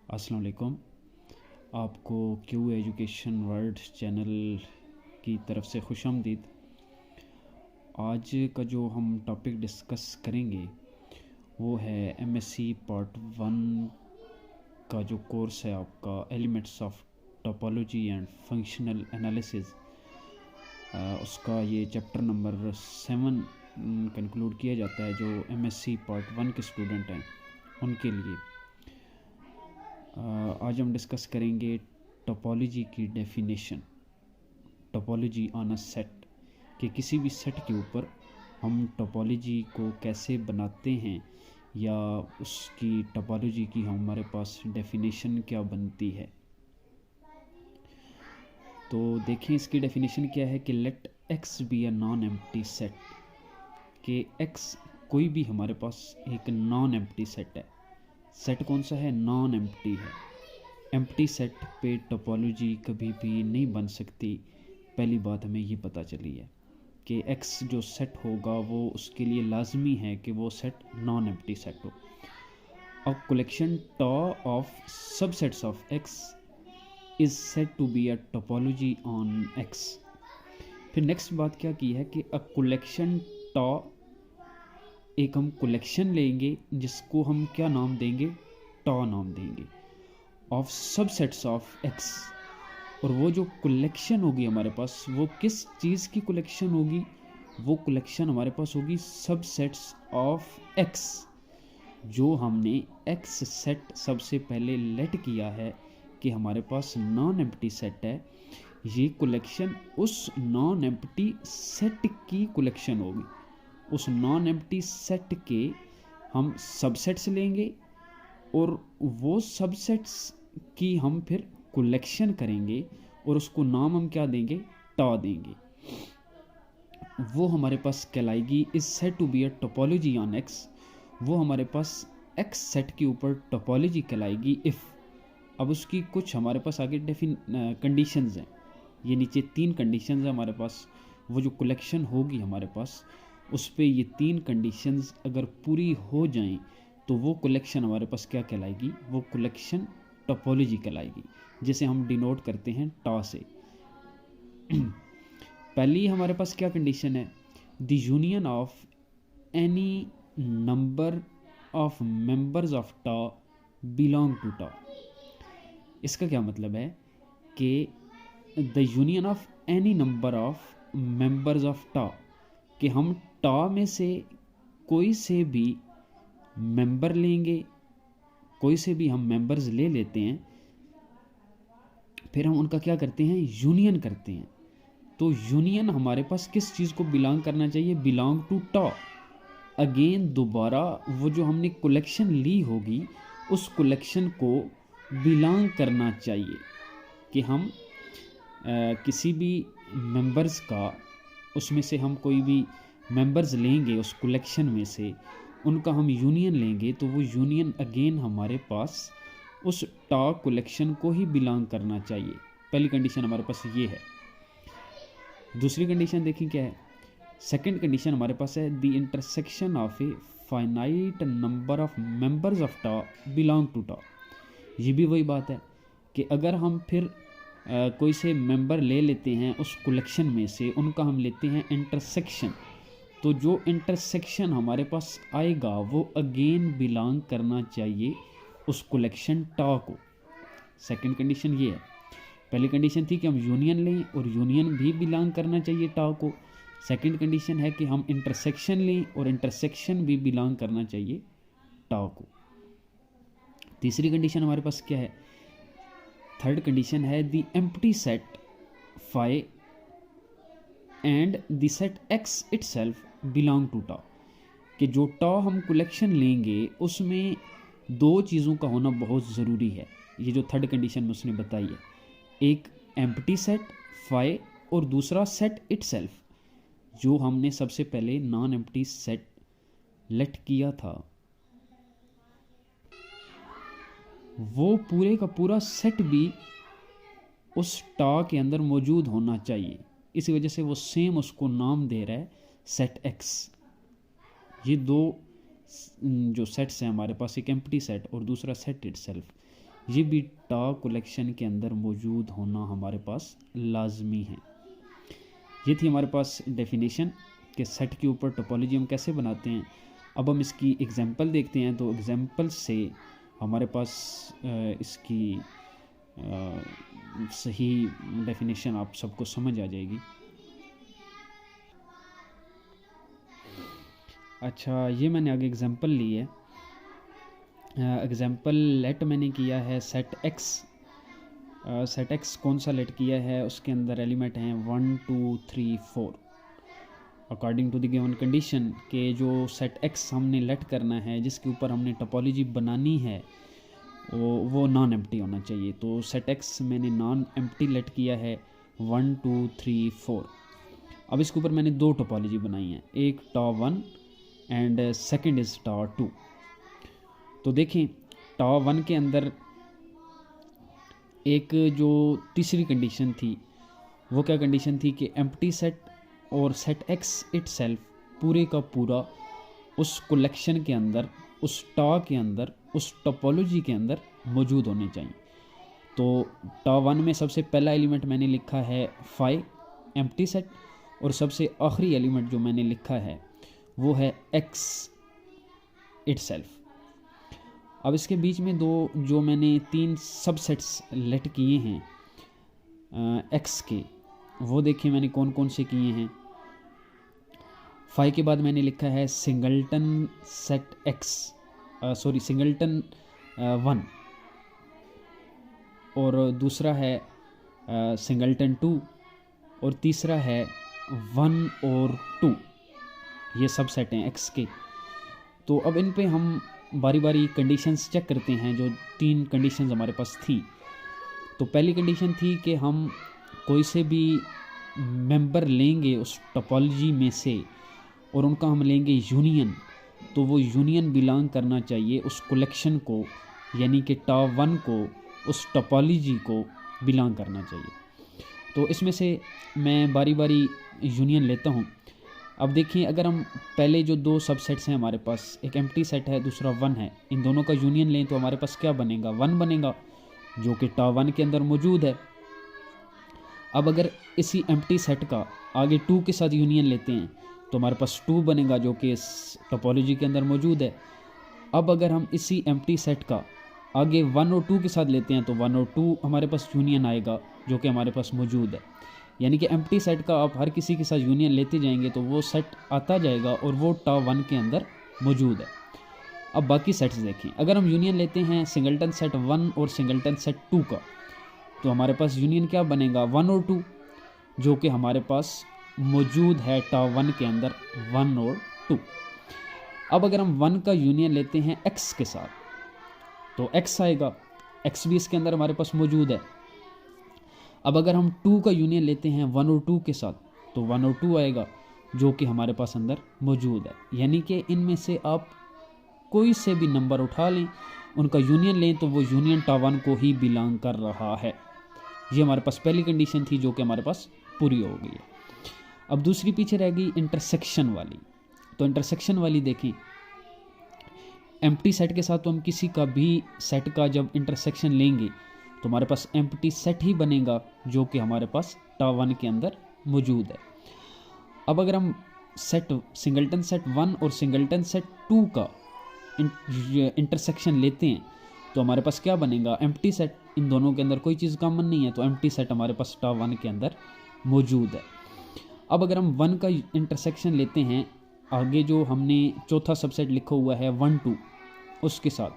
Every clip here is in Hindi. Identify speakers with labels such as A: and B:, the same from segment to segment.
A: अस्सलाम वालेकुम। आपको क्यू एजुकेशन वर्ल्ड चैनल की तरफ से खुशामदीद। आज का जो हम टॉपिक डिस्कस करेंगे वो है एमएससी पार्ट 1 का जो कोर्स है आपका elements of topology and functional analysis, उसका ये चैप्टर नंबर 7 कंक्लूड किया जाता है जो एमएससी पार्ट 1 के स्टूडेंट हैं उनके लिए। आज हम डिस्कस करेंगे टोपोलॉजी की definition. Topology on a set, कि किसी भी सेट के ऊपर हम टोपोलॉजी को कैसे बनाते हैं या उसकी टोपोलॉजी की हमारे पास डेफिनेशन क्या बनती है। तो देखें इसकी डेफिनेशन क्या है कि let X be a non empty set, कि एक्स कोई भी हमारे पास एक नॉन एम्प्टी सेट है। सेट कौन सा है? नॉन एम्प्टी है। एम्प्टी सेट पे टोपोलॉजी कभी भी नहीं बन सकती। पहली बात हमें ये पता चली है कि एक्स जो सेट होगा वो उसके लिए लाजमी है कि वो सेट नॉन एम्प्टी सेट हो। अब collection tau of subsets of X is set to be a topology on X. फिर नेक्स्ट बात क्या की है कि अ कलेक्शन टॉ, एक हम कलेक्शन लेंगे जिसको हम क्या नाम देंगे? टॉ नाम देंगे, ऑफ सबसेट्स ऑफ एक्स। और वो जो कलेक्शन होगी हमारे पास वो किस चीज़ की कलेक्शन होगी? वो कलेक्शन हमारे पास होगी सबसेट्स ऑफ एक्स। जो हमने एक्स सेट सबसे पहले लेट किया है कि हमारे पास नॉन एम्प्टी सेट है, ये कलेक्शन उस नॉन एम्प्टी सेट की कलेक्शन होगी। उस नॉन एम्प्टी सेट के हम सबसेट्स लेंगे और वो सबसेट्स की हम फिर कलेक्शन करेंगे और उसको नाम हम क्या देंगे? टॉ देंगे। वो हमारे पास कहलाएगी is set to be a topology on X. वो हमारे पास एक्स सेट के ऊपर टोपोलॉजी कहलाएगी इफ़। अब उसकी कुछ हमारे पास आगे कंडीशंस हैं। ये नीचे 3 कंडीशंस हैं हमारे पास। वो जो कलेक्शन होगी हमारे पास उस पर ये 3 कंडीशंस अगर पूरी हो जाएं तो वो कलेक्शन हमारे पास क्या कहलाएगी? वो कलेक्शन टोपोलॉजी कहलाएगी, जिसे हम डिनोट करते हैं टॉ से। पहली हमारे पास क्या कंडीशन है? The union of any number of members of tau belong to tau. इसका क्या मतलब है कि the union of any number of members of tau, कि हम टॉ में से कोई से भी मेंबर लेंगे, कोई से भी हम मेंबर्स ले लेते हैं, फिर हम उनका क्या करते हैं? यूनियन करते हैं। तो यूनियन हमारे पास किस चीज़ को बिलोंग करना चाहिए? Belong to toe. अगेन दोबारा वो जो हमने कलेक्शन ली होगी उस कलेक्शन को बिलोंग करना चाहिए, कि हम किसी भी मेंबर्स का, उसमें से हम कोई भी मेंबर्स लेंगे उस कलेक्शन में से, उनका हम यूनियन लेंगे तो वो यूनियन अगेन हमारे पास उस टॉ कलेक्शन को ही बिलोंग करना चाहिए। पहली कंडीशन हमारे पास ये है। दूसरी कंडीशन देखें क्या है। सेकंड कंडीशन हमारे पास है the intersection of a finite number of members of tau belong to tau. ये भी वही बात है कि अगर हम फिर कोई से मेंबर ले लेते हैं उस कलेक्शन में से, उनका हम लेते हैं इंटरसेक्शन, तो जो इंटरसेक्शन हमारे पास आएगा वो अगेन बिलोंग करना चाहिए उस कलेक्शन टॉ को। सेकंड कंडीशन ये है। पहली कंडीशन थी कि हम यूनियन लें और यूनियन भी बिलोंग करना चाहिए टॉ को। सेकंड कंडीशन है कि हम इंटरसेक्शन लें और इंटरसेक्शन भी बिलोंग करना चाहिए टॉ को। तीसरी कंडीशन हमारे पास क्या है? थर्ड कंडीशन है the empty set phi and the set X itself belong to tau, कि जो टॉ हम कलेक्शन लेंगे उसमें 2 चीज़ों का होना बहुत ज़रूरी है। ये जो थर्ड कंडीशन में उसने बताई है, एक एम्प्टी सेट फाई और दूसरा सेट इटसेल्फ। जो हमने सबसे पहले नॉन एम्प्टी सेट लेट किया था वो पूरे का पूरा सेट भी उस टॉ के अंदर मौजूद होना चाहिए। इसी वजह से वो सेम उसको नाम दे रहा है सेट एक्स। ये 2 जो सेट्स हैं हमारे पास, एक एम्प्टी सेट और दूसरा सेट इटसेल्फ, ये भी टा कलेक्शन के अंदर मौजूद होना हमारे पास लाजमी है। ये थी हमारे पास डेफिनेशन कि सेट के ऊपर टोपोलॉजी हम कैसे बनाते हैं। अब हम इसकी एग्जांपल देखते हैं, तो एग्जांपल से हमारे पास इसकी सही डेफिनेशन आप सबको समझ आ जाएगी। अच्छा, ये मैंने आगे एग्जांपल ली है। एग्जांपल लेट मैंने किया है सेट एक्स। सेट एक्स कौन सा लेट किया है, उसके अंदर एलिमेंट हैं 1 2 3 4 according to the given condition के जो सेट एक्स हमने लेट करना है, जिसके ऊपर हमने टोपोलॉजी बनानी है, वो नॉन एम्प्टी होना चाहिए। तो सेट एक्स मैंने नॉन एम्प्टी लेट किया है 1 2 3 4। अब इसके ऊपर मैंने दो टोपोलॉजी बनाई हैं, एक टा 1 एंड सेकंड इज़ टा 2। तो देखें टा 1 के अंदर एक जो तीसरी कंडीशन थी, वो क्या कंडीशन थी कि एम्प्टी सेट और सेट एक्स इटसेल्फ पूरे का पूरा उस कलेक्शन के अंदर, उस टा के अंदर, उस टोपोलॉजी के अंदर मौजूद होने चाहिए। तो टा 1 में सबसे पहला एलिमेंट मैंने लिखा है 5 एम्प्टी सेट, और सबसे आखिरी एलिमेंट जो मैंने लिखा है वो है एक्स इटसेल्फ। अब इसके बीच में दो जो मैंने 3 सबसेट्स लेट किए हैं एक्स के, वो देखिए मैंने कौन कौन से किए हैं। 5 के बाद मैंने लिखा है singleton set x, sorry singleton 1, और दूसरा है सिंगल्टन 2, और तीसरा है 1 और 2। ये सब सेट हैं एक्स के। तो अब इन पे हम बारी बारी कंडीशंस चेक करते हैं। जो 3 कंडीशंस हमारे पास थी, तो पहली कंडीशन थी कि हम कोई से भी मेंबर लेंगे उस टोपोलॉजी में से और उनका हम लेंगे यूनियन, तो वो यूनियन बिलोंग करना चाहिए उस कलेक्शन को, यानी कि टा 1 को, उस टोपोलॉजी को बिलोंग करना चाहिए। तो इसमें से मैं बारी बारी यूनियन लेता हूँ। अब देखिए, अगर हम पहले जो 2 सबसेट्स हैं हमारे पास, एक एम्प्टी सेट है, दूसरा 1 है, इन दोनों का यूनियन लें तो हमारे पास क्या बनेगा, 1 बनेगा, जो कि टा 1 के अंदर मौजूद है। अब अगर इसी एम्प्टी सेट का आगे 2 के साथ यूनियन लेते हैं तो हमारे पास 2 बनेगा, जो कि इस टोपोलॉजी के अंदर मौजूद है। अब अगर हम इसी एम्प्टी सेट का आगे 1 और 2 के साथ लेते हैं तो 1 और 2 हमारे पास यूनियन आएगा, जो कि हमारे पास मौजूद है। यानी कि एम्प्टी सेट का आप हर किसी के साथ यूनियन लेते जाएंगे तो वो सेट आता जाएगा और वो टा 1 के अंदर मौजूद है। अब बाकी सेट्स देखें, अगर हम यूनियन लेते हैं सिंगल्टन सेट 1 और सिंगल्टन सेट 2 का, तो हमारे पास यूनियन क्या बनेगा, 1 और 2, जो कि हमारे पास मौजूद है टा 1 के अंदर 1 और 2। अब अगर हम 1 का यूनियन लेते हैं x के साथ तो x आएगा, x भी इसके अंदर हमारे पास मौजूद है। अब अगर हम 2 का यूनियन लेते हैं 1 और 2 के साथ तो 1 और 2 आएगा, जो कि हमारे पास अंदर मौजूद है। यानी कि इनमें से आप कोई से भी नंबर उठा लें, उनका यूनियन लें, तो वो यूनियन टा 1 को ही बिलोंग कर रहा है। ये हमारे पास पहली कंडीशन थी, जो कि हमारे पास पूरी हो गई है। अब दूसरी पीछे रह गई इंटरसेक्शन वाली। तो इंटरसेक्शन वाली देखें, एम्प्टी सेट के साथ तो हम किसी का भी सेट का जब इंटरसेक्शन लेंगे तो हमारे पास एम्प्टी सेट ही बनेगा, जो कि हमारे पास टा 1 के अंदर मौजूद है। अब अगर हम सेट सिंगल्टन सेट 1 और सिंगल्टन सेट 2 का इंटरसेक्शन लेते हैं तो हमारे पास क्या बनेगा, एम्प्टी सेट। इन दोनों के अंदर कोई चीज़ कॉमन नहीं है, तो एम्प्टी सेट हमारे पास टा 1 के अंदर मौजूद है। अब अगर हम 1 का इंटरसेक्शन लेते हैं, आगे जो हमने चौथा सबसेट लिखा हुआ है 1 2 उसके साथ,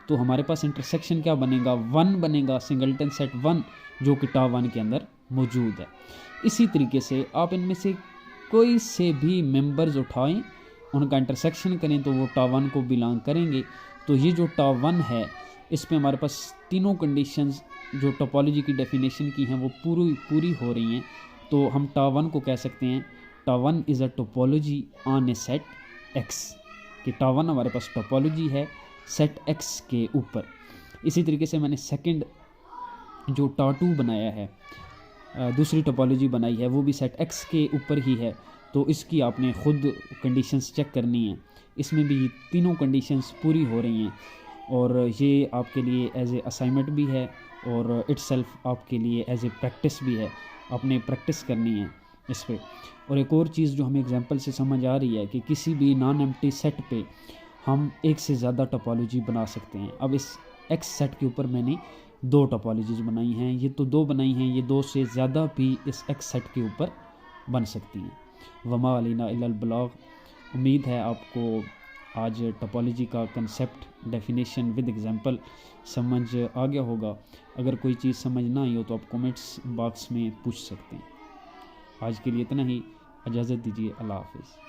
A: तो हमारे पास इंटरसेक्शन क्या बनेगा, 1 बनेगा, सिंगल्टन सेट 1, जो कि टा 1 के अंदर मौजूद है। इसी तरीके से आप इनमें से कोई से भी मेंबर्स उठाएं, उनका इंटरसेक्शन करें तो वो टा 1 को बिलोंग करेंगे। तो ये जो टा 1 है, इस पे हमारे पास तीनों कंडीशंस जो टोपोलॉजी की डेफिनेशन की हैं वो पूरी हो रही हैं। तो हम टा 1 को कह सकते हैं टा 1 is a topology on A set x, कि टा 1 हमारे पास टोपोलॉजी है सेट एक्स के ऊपर। इसी तरीके से मैंने सेकंड जो टा 2 बनाया है, दूसरी टोपोलॉजी बनाई है, वो भी सेट एक्स के ऊपर ही है। तो इसकी आपने ख़ुद कंडीशंस चेक करनी है। इसमें भी तीनों कंडीशंस पूरी हो रही हैं और ये आपके लिए एज ए असाइनमेंट भी है और इट्सेल्फ आपके लिए एज ए प्रैक्टिस भी है, आपने प्रैक्टिस करनी है इस पे। और एक और चीज़ जो हमें एग्जांपल से समझ आ रही है कि किसी भी नॉन एम्प्टी सेट पे हम एक से ज़्यादा टोपोलॉजी बना सकते हैं। अब इस एक्स सेट के ऊपर मैंने 2 टोपोलॉजीज बनाई हैं, ये तो 2 बनाई हैं, ये 2 से ज़्यादा भी इस एक्स सेट के ऊपर बन सकती हैं। वमा अलीना इल्लल बलाग। उम्मीद है आपको आज टोपोलॉजी का कंसेप्ट, डेफिनेशन विद एग्जांपल समझ आ गया होगा। अगर कोई चीज़ समझ ना आई हो तो आप कमेंट्स बॉक्स में पूछ सकते हैं। आज के लिए इतना ही, इजाज़त दीजिए, अल्लाह हाफिज़।